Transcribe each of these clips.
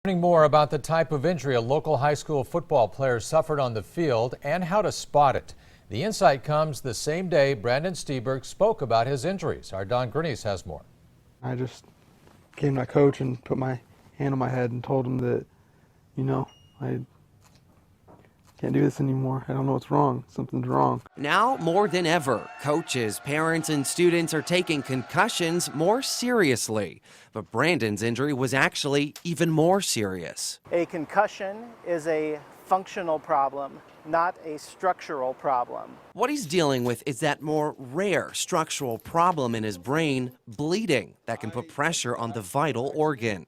Learning more about the type of injury a local high school football player suffered on the field and how to spot it. The insight comes the same day Brandon Steburg spoke about his injuries. Our Don Grenese has more. I just came to my coach and put my hand on my head and told him that, I can't do this anymore. I don't know what's wrong. Something's wrong. Now more than ever, coaches, parents, and students are taking concussions more seriously. But Brandon's injury was actually even more serious. A concussion is a functional problem, not a structural problem. What he's dealing with is that more rare structural problem in his brain, bleeding, that can put pressure on the vital organ.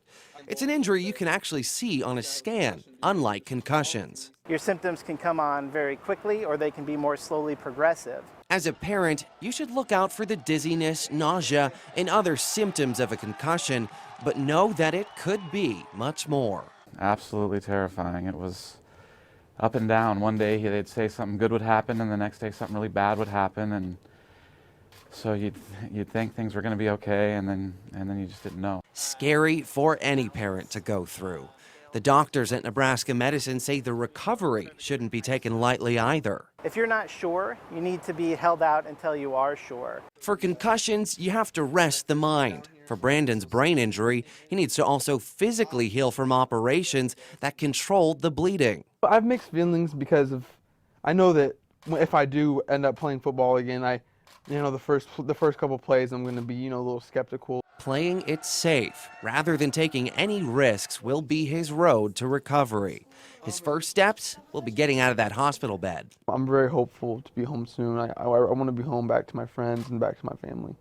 It's an injury you can actually see on a scan, unlike concussions. Your symptoms can come on very quickly or they can be more slowly progressive. As a parent, you should look out for the dizziness, nausea, and other symptoms of a concussion, but know that it could be much more. Absolutely terrifying. It was up and down. One day they'd say something good would happen, and the next day something really bad would happen, and so you'd think things were going to be okay, and then you just didn't know. Scary for any parent to go through. The doctors at Nebraska Medicine say the recovery shouldn't be taken lightly either. If you're not sure, you need to be held out until you are sure. For concussions, you have to rest the mind. For Brandon's brain injury, he needs to also physically heal from operations that controlled the bleeding. I have mixed feelings because I know that if I do end up playing football again, the first couple plays I'm going to be, a little skeptical. Playing it safe, rather than taking any risks, will be his road to recovery. His first steps will be getting out of that hospital bed. I'm very hopeful to be home soon. I want to be home back to my friends and back to my family.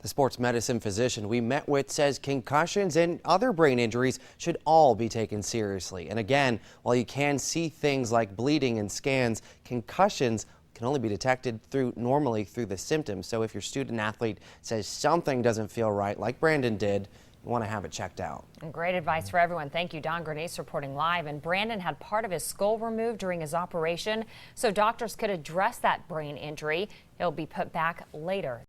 The sports medicine physician we met with says concussions and other brain injuries should all be taken seriously. And again, while you can see things like bleeding in scans, concussions can only be detected normally through the symptoms. So if your student athlete says something doesn't feel right, like Brandon did, you want to have it checked out. Great advice for everyone. Thank you. Don Grenese reporting live. And Brandon had part of his skull removed during his operation, so doctors could address that brain injury. He'll be put back later.